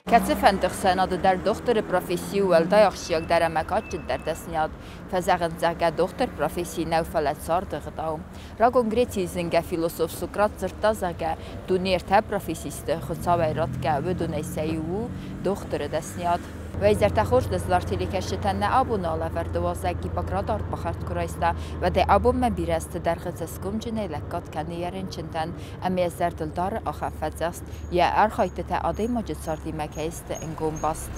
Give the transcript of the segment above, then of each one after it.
Ketsefendig adı der doktoru profesiju wel dayakşiyak deremek der desniad fezegen zerge doktor profesi nevfelet sardı gıdaum. Ragon grecizin filosof Sokrat zırta zerge dunir te profesiste xutsawe ratge ve duneyseyu doktoru desniad. Ve izerte hoş dezlartili keşetenne abunala verdovazek Hippokrat art baxart kuraysta ve de abun me birest der xetseskum cineylekat keniyerin çinten emi zerdildar axafedzest ya erxaytete aday macit sardi mekeyst in gombast.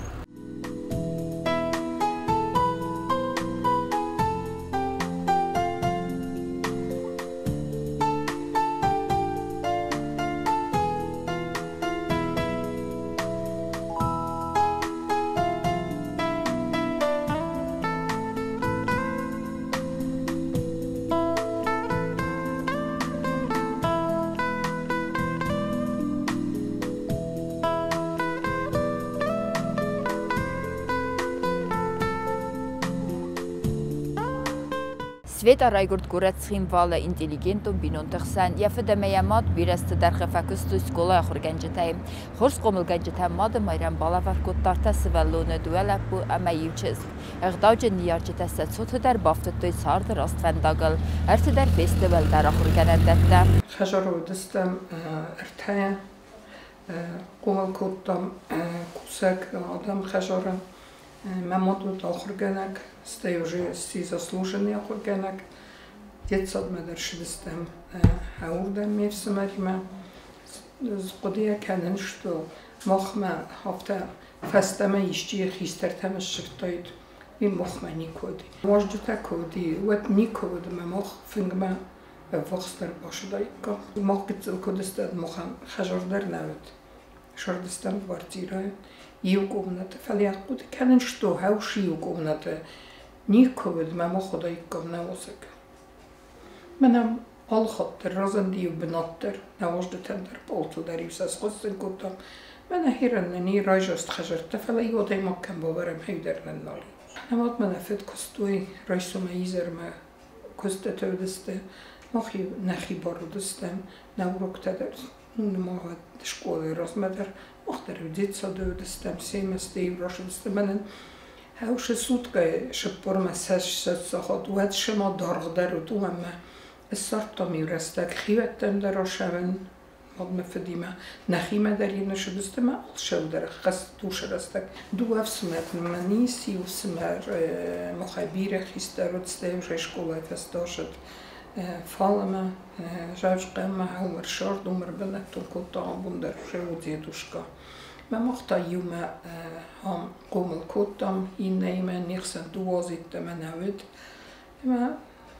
Sveta Raigurt Kuretschim vale intelligentum binuntersen ja für de meyamat birest der gefakust skola khurganjetay khurs qomul ganjetay mad mayran balavar kuttarta svellone duela bu amayuches erdauj niyarjeta sot der baftet sard rastvendagal ert der festival der khurganadetta khajaro distam ertaya qomul kuttam kusak adam khajaro Мамоду охурганак, сте уже си заслужени охурганак. Детсад медершидистем хаурдем мевсимарима. Згодия канен что мохма хафта фастама ишчи хистертам шифтоид и мохма никоди. Мождута коди, вот никод мох фингма вохстер башдайка. Мох гитсел кодистад мохам хажордер навет. Шордистан квартира. Ию комната, фалиакут, канен что, хауши ию комната, никовид, мама ходайком на осек. Менам алхаттер, разандию бенаттер, на вождетендер, полтудар, юсас хостен кутам, мена хираннени райжаст хажарта, фала йодай маккан баварам хейдернен нали. Намат мена фет костуй, райсума изерме, костет ödeste, махи нахи барудестем, навруктедер, нумагат школы размедер, Mochter dit zo de stem semes de Russians de menen. How she sutka she porma ses so wat she ma darg der u me sort mi restak khivetem der roshaven mod me fedima nakhima darina she distema al shoulder khas tu restak du afsmet mani si usmer mukhabir khisterot stem she shkola festoshet Falama, Žavškama, Humor Short, Umar Benetton, Kotam, Bundar, Shevudieduška. Me mochta jume ham komel kotam, inneime, nixen duozitte me nevud. Me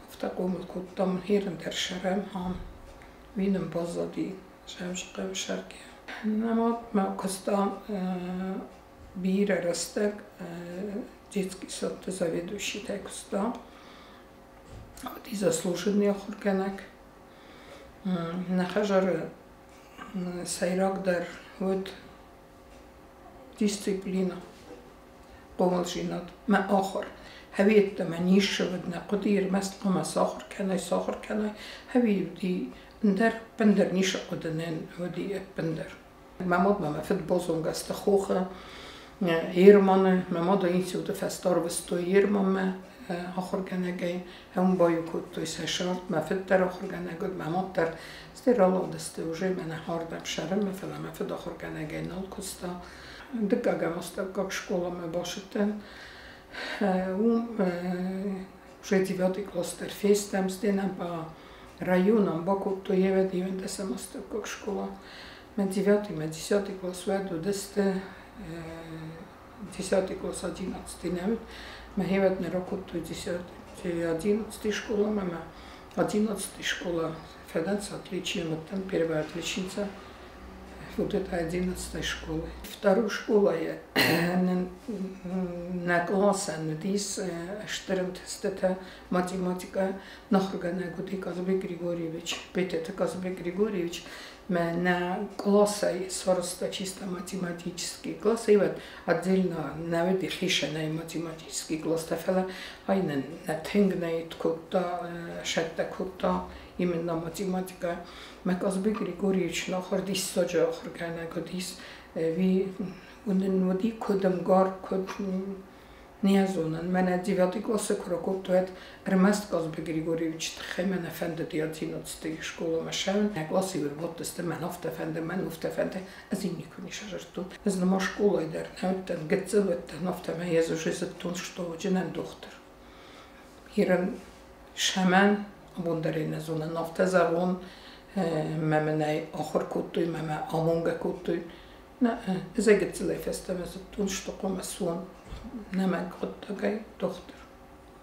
ofta komel kotam, hiren der serem ham, vinem bazadi, Žavškem šerke. Nemat me kosta bíre restek, dětský sotte zavěduší kosta. Ti zasluženi охургаnak. Нахажар сайрак дар вот дисциплина. قومالشينات ما آخر هویت من نیشود نقدیر مثل ما ساخر کنای هوی دی در بندر نیش قدنن ودی بندر ماماد ما فت بازم گست خوخه هیرمان ماماد این سود فستار وستو هیرمان آخر کنگی هم باید کود توی سشارت مفت در آخر کنگی ماماد در استرال دسته وجه من هاردم شرم مثلا مفت آخر کنگی نال کستا دکاگم است کاک شکولا مباشتن уже 9 класс der фестам стенам по районам баку то еве 90 мост как школа мен 9 мен 10 класс веду 10 класс 11 навет мы еве на року то 10 11 школа мама 11 школа федерация отличие там первая отличница вот это 11 школы. Вторую школу я на классе, надеюсь, 14 математика нахргана Гуди Казбек Григорьевич, Петя Казбек Григорьевич, на классе 40 чисто математический класс, и вот отдельно наведи хишеный математический класс, тафела, айнен на тенгней ткота, шетта кота, именно математика. Казбек Григорьевич нахр дис саджа охргана Гудис, ви und in воді кодом гар код نیازونن من 9 классе крокотует Ermest Gazbe Grigorievic Tchemen efendi diazinocti школа машин класси верботтест мен офтефенде мен офтефенде аз им никой не шажерту аз на школа идер наутен гецелет нафтеме езужезеттун что дженен доктор хирен шамен бундерин зона нафтезавон меменей ахор кутуй меме амонга кутуй на зегецеле фестемезеттун что комасун Nemeg ottakei dochter.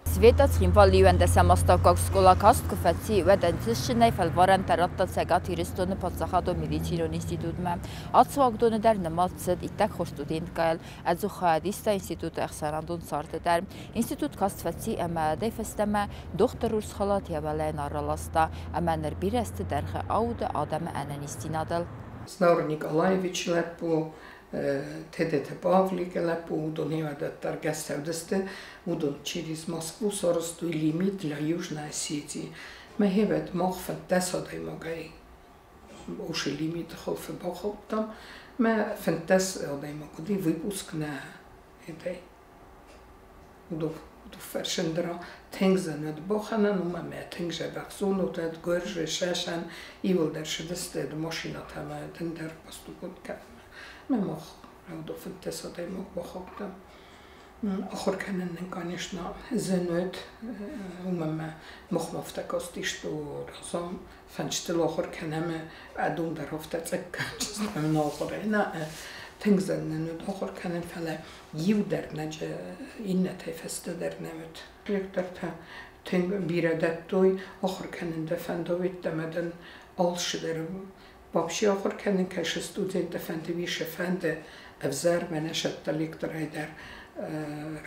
Sveta trimvalliuende samastokog skola kastkufetsi vedentyshinei felvarente rattatsega tiristone patsahado medicinun institutme. Atsuagdone der nematsed itek studentkael adzukhadista institut ehsanandun sardı der. Institut kastfetsi emade festeme doktorurs khalat yavalen aralasta amener biresti derhe aude adame enenistinadel. Snaur Nikolaevich lepu TDT Pavlik lepu udon evadettar gästhäydeste udon через Москву соростуй лимит для Южной Осетии. Мы хевет мохфен тесодай могай уши лимит холфе бахоптам. Мы фентес одай могуди выпуск на этой удов фершендра тенгзен от бахана ну мы тенгже бахсун от от горже шашан и волдершедесте машина там тендер поступка. Мы мох раудо фентес одай мог бахоптам. Ахор kennen конечно зенет умма мохмофта кости что разом фанчтел ахор kennen адун дарофта цек нохорена тингзен нут ахор kennen фала юдер наже иннете фестедер немет ректорта тинг бирадаттой ахор kennen дефендовит демеден алшдер вообще ахор kennen кеш студент дефендивише фенде افزار منشت ليكتر هيدر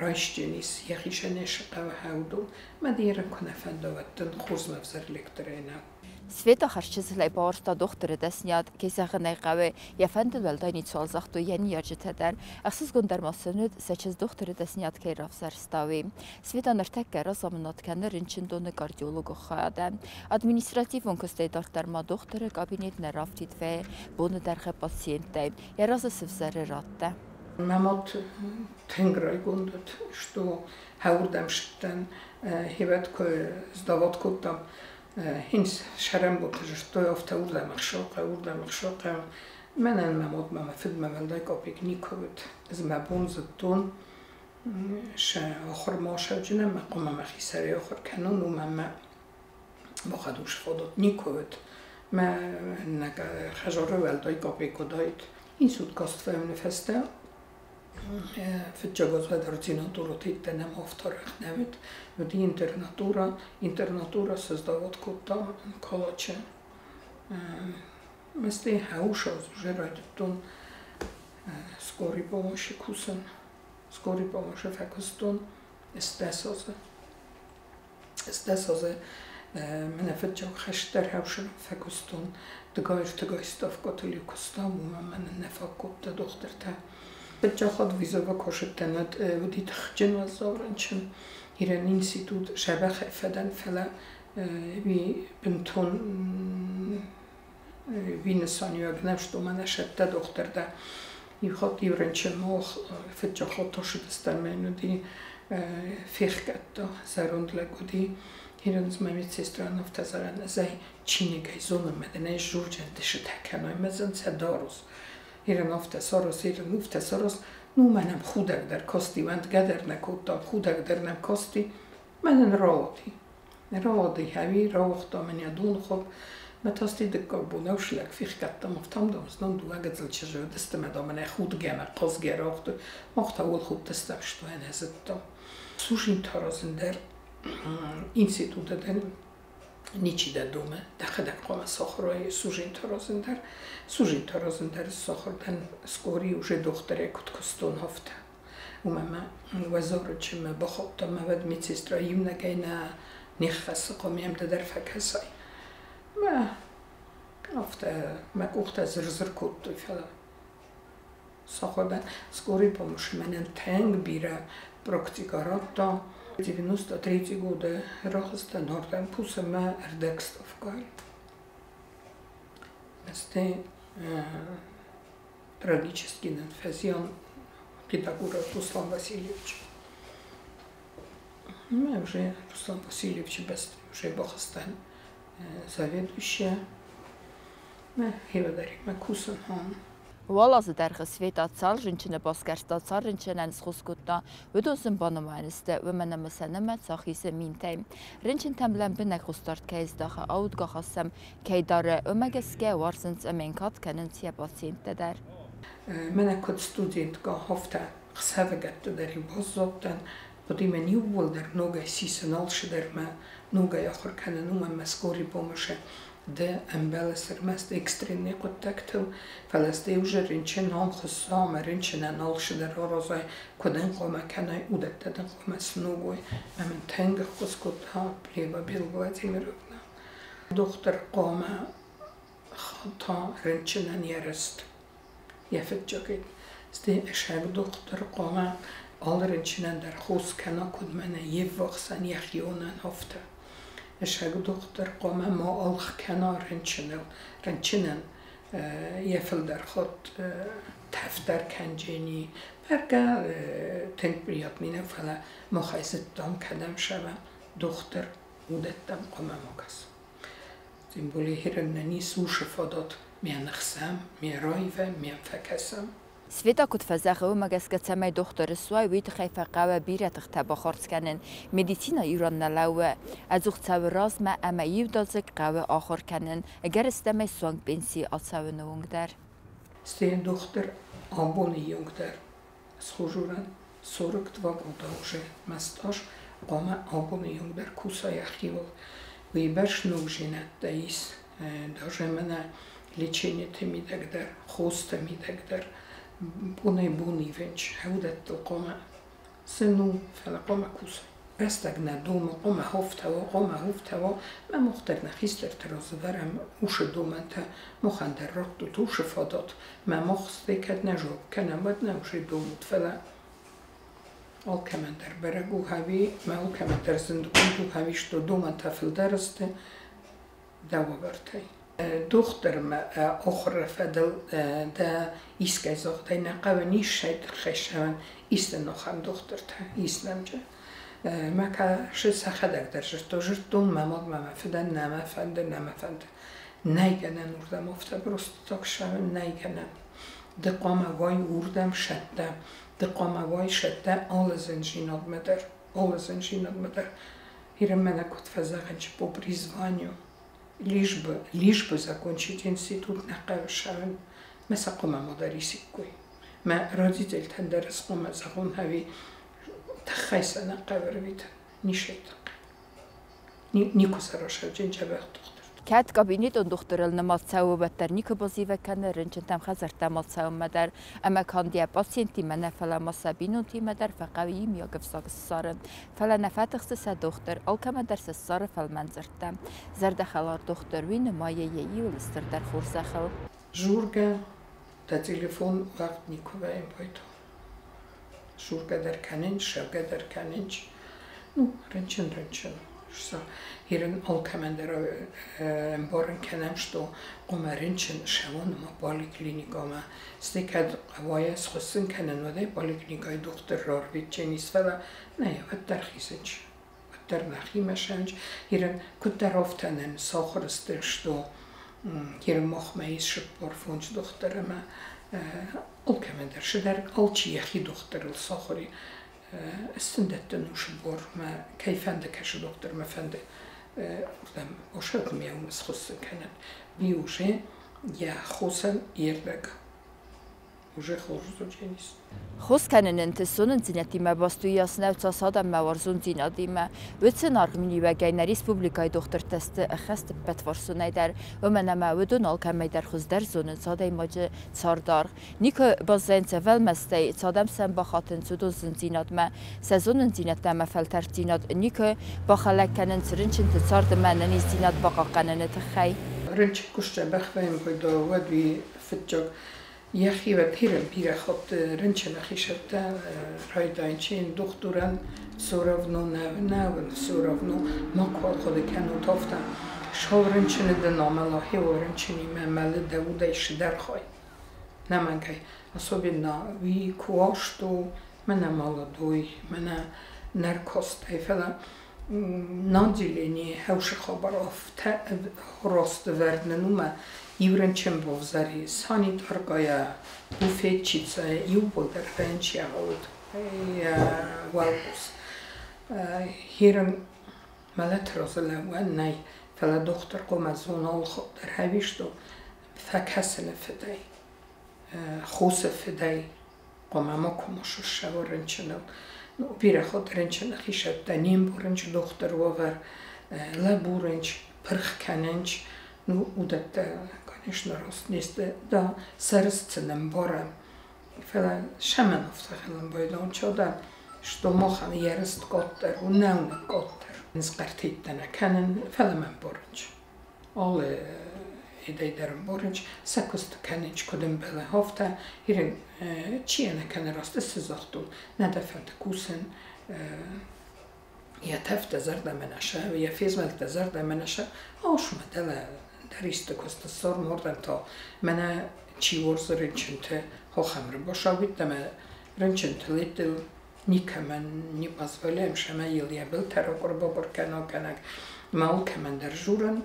رايشتنيس يخيشنش قوي هاودو ما ديرن كنا فندوتن خوز مفزر ليكترينا Sveta harçızlay bağırsta doktoru desniyad kesağınay qavı yafandıl veldayni çoğalzaqtu yeni yarcıteder. Axsız göndermasınıd seçiz doktoru desniyad kay rafzar stavi. Sveta nırtekke razamınat kendi rinçindonu kardiyologu xayadan. Administrativun kustaydartarma doktoru kabinetine raftid ve bunu derxe patsiyentday. Yarazı sıvzarı rattı. Мамот тенграй гундат, что хаурдамштен хивет кой сдават кутам хинс шарам бутаж, что я в таурдам ахшока. Менен мамот мама фидма валдай копик никовит, змабун заттун, ша охор маша джина мақома махисари охор канун у мама бахадуш фодот никовит. Ма нага хажоре валдай копик одайт. Инсуд кастфемне фесте. Fitxagoz vedrcinatúra titte nem avtarach nevét, mert internatúra sezdavatkodta kalače. Ezt én hausaz, že rajdetton skori pomoši kusen, skori pomoši fekoston, ezt desaze, mene fitxag hester hausen fekoston, tgajstav katolikostam, mene nefakkotta dochterta. Bečachad vizova košetenet udit chđen zavrančen iren institut šebech feden fele vi benton vi nesanjag nevšto mene šette dokterde ihat ivrenčen moch bečachad tošetesten menudi fichketta zerundlegudi iren zmemit sestran oftezaren ezej činigej zonem medene žurđen desetekenoj mezen cedarus Iren ofte soros, nu menem chudek der kosti, ment gedernek ottam chudek der nem kosti, menen raadi hevi, raochta meni a dunchob, met azt idekak bunauslek fichkettem oftam, de az non du egedzelcse zsődeztem, ed amene chudge, meg kozge raochta, magta ol chudteztem, sto enezettem. Susint harazin der instituteden, Nici de dume, dacă kome sohroi sužint rozender sohrden skori už dohtere kod koston hofte. Umeme vezoroči me bohopta me ved micistra jimnegejna nichfesse komiem de der fekesai. Me hofte me kuchte zrzrkut fele. Sohrden skori pomoš menen teng bire praktikaratta. 93 года рахста норден пусема эрдекстовкай. Este трагический инфекцион Питагоров Руслан Васильевич. Ну, уже Руслан Васильевич уже Бахастан заведующая. Мы благодарим Кусан хан. Уалазы дәргі света цал жінчіні баскарста цал жінчінен схускутта өдозын банымайнысты өмені мүсәнімі цахисы минтайм. Рінчін тәмлен бінәк ұстарт кәйіздақы ауытға қасым кәйдары өмәгеске варсынц әменкат кәнінтия пациенттедер. Mənə kod studentga hafta xsəvəgətdə dəri bozzotdan, budime nivvolder noga sisen alşidermə, noga yaxır kənən umə məskori pomışı. ده امبالس رمست اکسترینی قطعتو فلسطی وجه رنچن هم خصام رنچن نالش در رازای کدن قوم کنای اودت دادن قوم سنوگوی من تنگ خص کد ها پلیبا بیلگواتی میرودن دختر قوم خطا رنچن یرست یفت جاگید ستی اشاق دختر قوم آل رنچن در خوص کنا کد من یه وقتن یخیونن هفته اشاق دختر قوم ما آلخ کنار رنچنن یفل در خود تفتر کنجینی برگه تنگ بریاد مینه فلا مخایزت دام کدم شوم دختر بودت دم قوم مکس زنبولی هرننی سوش فادات میان خسم میان رایوه میان فکسم Sveta kut fazaqı öməgəskə cəməy doktoru suay vit xeyfə qavə birətıq təbə xorskənin medisina İrannalavə əzuq çavı razmə əmə yivdazıq qavə axorkənin əgər istəmək suang pensi atsavını ungdər. Стеен доктор абоны юнгдер схожуран 42 года уже масташ قام абоны юнгдер куса яхивол виберш нугжинат даис даже мене лечение темидагдер хоста мидагдер буни венч худет قام سنو فلا قام كوسا استغنا دوم قام هفتوا ما مختار نخيستر تراز ورم وش دومنت مخندر رقت توش فادات ما مخسته كد نجوب كنم بد نوش دومت فلا او كمان در برگو هاوی ما او كمان در زندگون تو هاویش تو دومنت فل درسته دوا برتای دختر ما آخر فدل دا ایسکای زاخته نقوه نیش شاید خشون ایست نخم دختر تا ایست نمجه ما که شد سخدک در جرد و جرد دون مماد ممفدن نمفند نیگنن اردم افته برست تاک شون نیگنن دقام وای اردم شده دقام وای شده آل زنجینات مدر هیرم منه کت فزاقنچ по призванию лишь бы закончить институт نقل شون مثل قوم مدرسی کوی ما родитель تندرس قوم زخون هاوی تخیص نقل روید نیشیدق نیکو سراشه جنجه بخت دختر Kət kabinet on doktoralını matsavı bəttər nikə bazivə kənə rənçəntəm xəzərtə matsavı mədər əmə kandiyə pasienti mənə fələ masabinun ti mədər fəqaviyim ya qıfsaqı sarı fələ nəfətəxsə sə doktor alkə mədər sə sarı fəl mənzərtəm zərdə xəlar doktor vi nümayə yeyi ulistır dər xursaxıl Jurga da telefon vaxt nikuvəyim boydu Jurga der kəninç, şəvgə der kəninç rənçən Hierin alkemender born kenem što qomarinchen shavon ma poliklinika ma stekad avayas khossin kenen vade poliklinika doktor rorvit chenis fala ne tarxisinch tarnaximeshanch hierin kutaroftanen sokhristir što hierin mokhmeis shpor funch doktorama alkemender shder alchi yaxi doktor sokhri استندت نوشبور ما كيف عندك يا دكتور ما فند قدام وشكم يوم مسخص كانت بيوجي يا خوسن يردك وجه خورزو جنس Xos kəninin tüsünün zinətimə bastuyasına uçasadan məvarzun zinədimə Vütsin arqmini və gəynə Respublikayı doktor təsti əxəst bət varsun əydər Ömənəmə vüdün alkəməydər xüzdər zonun sadaymacı çardar Nikə bazən cəvəl məstəy çadəm sən baxatın cüdozun zinədmə Səzonun zinətləmə fəltər zinəd Nikə baxaləkənin çırınçın tüçardı məndən zinəd baxaqənini təxəy Rınçı kuşca bəxvəyim qoyda vədvi fıtcaq یخی و پیره خود رنچه نخیشته رایدانچین دختران سوراونو نه سوراونو ماکوال خود کنو تافته شاو رنچه نده ناملاحی و رنچه نیمه مله دودش در خواه намагай, особенно ви куашту, мене молодой, мене наркостай, фела наделение хавши хабаров рост верненума ивренчем бовзари санитаркая буфетчица юболдер венчия вот валбус хирен ملترازله و نی فلا دختر قم از اون آل خود در هویشتو فکسن فدای خوص فدای قم اما کماشو شوارن چنل بیره خود رنچن خیشت دنیم بورنچ دختر وور لبورنچ پرخ کننچ نو اودت конечно راست نیست دا سرستنم بارم فلا شمن افتخلم بایدان چادم что мохан ерст готтер und naune gotter ins qartitana kanen felamen borch alle ideider borch sakust kanich kodem bela hofta hirin chiena kan rast сезохту надafant kusen я тафта зарда менаша я физмалт зарда менаша ошма дала дарист коста сор мордан то мена чи ворсренченте хохамр бошавит дама ренченте литл никамен не позволяем шамаил я был тарокор бобор канок малкамен держурен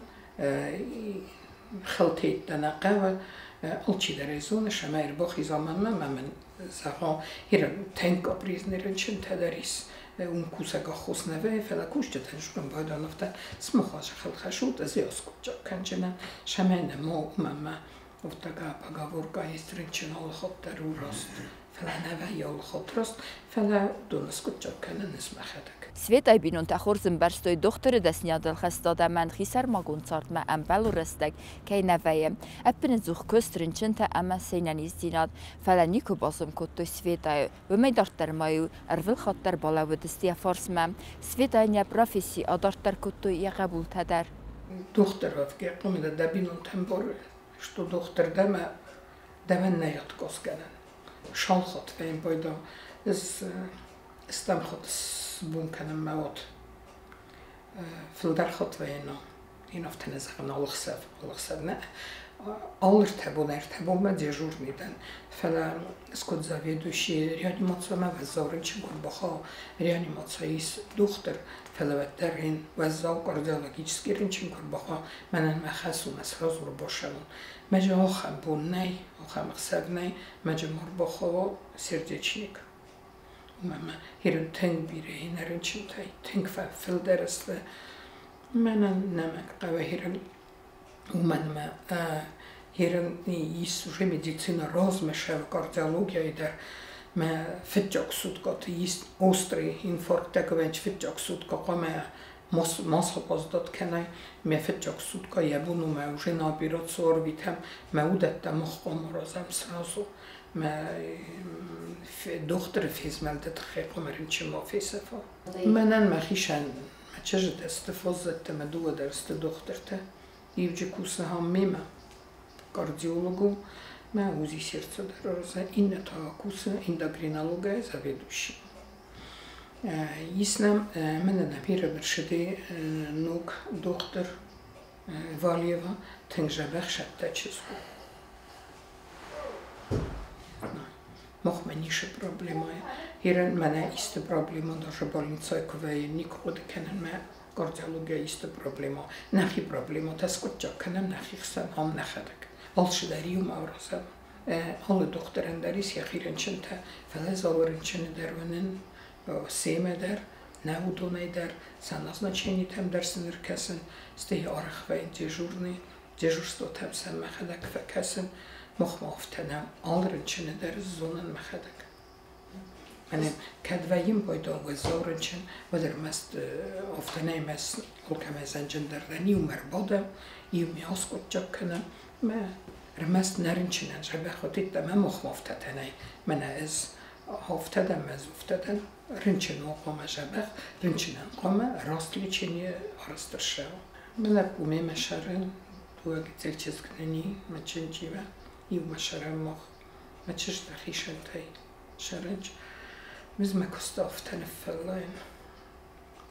خلطيت دنا قهوة ألشي دريزون شماير بخي زمان ما من زها هيرن تنك أبريز نرنشن تدريس كوسا خص نوه فلا كوشت تنشون باید آنفته سمخاش خلخشود از یاسکو جا کنچنن شماین ما ماما افتگا بگاورگا یسترنچن آل خود درو راست فلا نوه یال خود راست فلا دونسکو جا کنن اسم خدک Sveta binun taxorzim barstoy doxtore dasniadal xastada man xisar maguntsart ma ambalo restek kay navaye appin zuch köstrinchenta ama seinaniz dinad fala niko bazım kotto Sveta ve medartar mayu arvil xattar balavedistia forsma Sveta nya profesi adartar kotto ya qabul tadar доктор вовке комида да binun temper что доктор дама давенна яткос канан шалхот вен бойда is استمخط بون کنم مواد فلدر خط وینا این افت نزخن آلخسب نه ارتبون ما دیجور میدن فلا اسکود زاویدوشی ریانیماتسا ما وزارن چه گربخا ریانیماتساییس دختر فلا بدرین وزاو کاردیولوژیسکی رنچین گربخا منن مخصوص مسئله زور باشم مجه آخم بون نی آخم خسب نی مجه مربخا سردیچنیک ماما هیرن تنگ بیره هنرن چنتای تنگ فل درسته منن نمک قوه هیرن من ما هیرن یست روی مدیسینا راز میشه و کاردیولوژی در ما فیتجاک سود کات یست اوستری اینفارکت تکوینچ فیتجاک سود کا قام ماس خواست داد کنای ما فیتجاک سود کا یبونو ما وجه نابیرات سوار بیتم ما ودت مخقام رازم سرازو ما دختر فیز ملدت خیلی قمرین چه ما فیسفا منن مخیشن ما چجد استفازت ما دو درست دخترته ایوجه کوسه هم میمه کاردیولوگو ما اوزی سرچه در روزه این تا کوسه اندوکرینولوگه زویدوشی یسنم من نبیره برشده نوک دختر والیوا تنجه بخشد تا چیزگو Мохманиши проблема. Хирен мене исте проблема, даже больница кове никуда кенен ме кардиология исте проблема. Нахи проблема, таскотча кенен нахи хсан ам нахадак. Алши дариум аврасам. Alle dochteren daar is, ja hierenchente, velez alrenchene derwenen, seme der, naudone der, sanazначение там dersen erkessen, steh archwein дежурство там сам махадак verkessen. مخمافتنم آلرنچن در زونن مخدک. من کدویم باید آوازارنچن و در مست افتنه مست کلکم زنجن در دنی و مربادم یو میاسکوت جا کنم ما رمست نرنچنن شبه خودید دم مخمافتنه من از هفتدم از افتدن رنچن و قام شبه رنچنن قام راست لیچنی آرستر شو. من لبومه مشارن تو اگه تل چیز کننی مچن جیوه یو مشارم مخ ما چش دخیشن تای شرنج میز مکست آفتن فلاین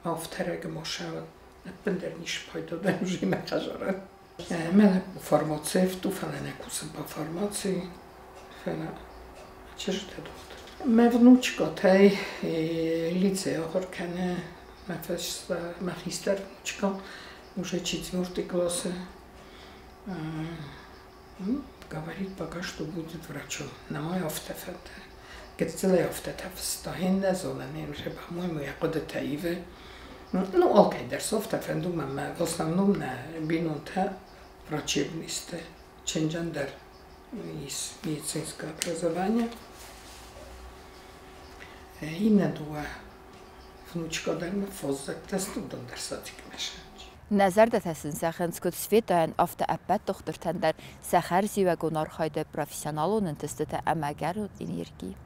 آفترگ ماشون نبندر نیش پایدا دنجی مخجارن من فارماسیفت و فلانه کوسم با فارماسی Արդեն ճիշտ է դուք։ Մեր внучка թե лицей окончена, магистр внучка, уже 4-й класс. Говорит, пока что будет врачом. На мой автофет. Գծել է ավտոտավստահին զոնան уже, по-моему, я куда таиве. Ну, окей, դերսով տեֆենդում եմ, в основном бинута врачебнисте, ченджандер из медицинского образования. И надуа внучка дерме фоззак тестудон дерсатик мешанч. Nəzər dəstəsinin səxənskut Svetayan avta əbbət doktor təndər səxər zivə qonar xayda profesional onun testdə əməgər enerji.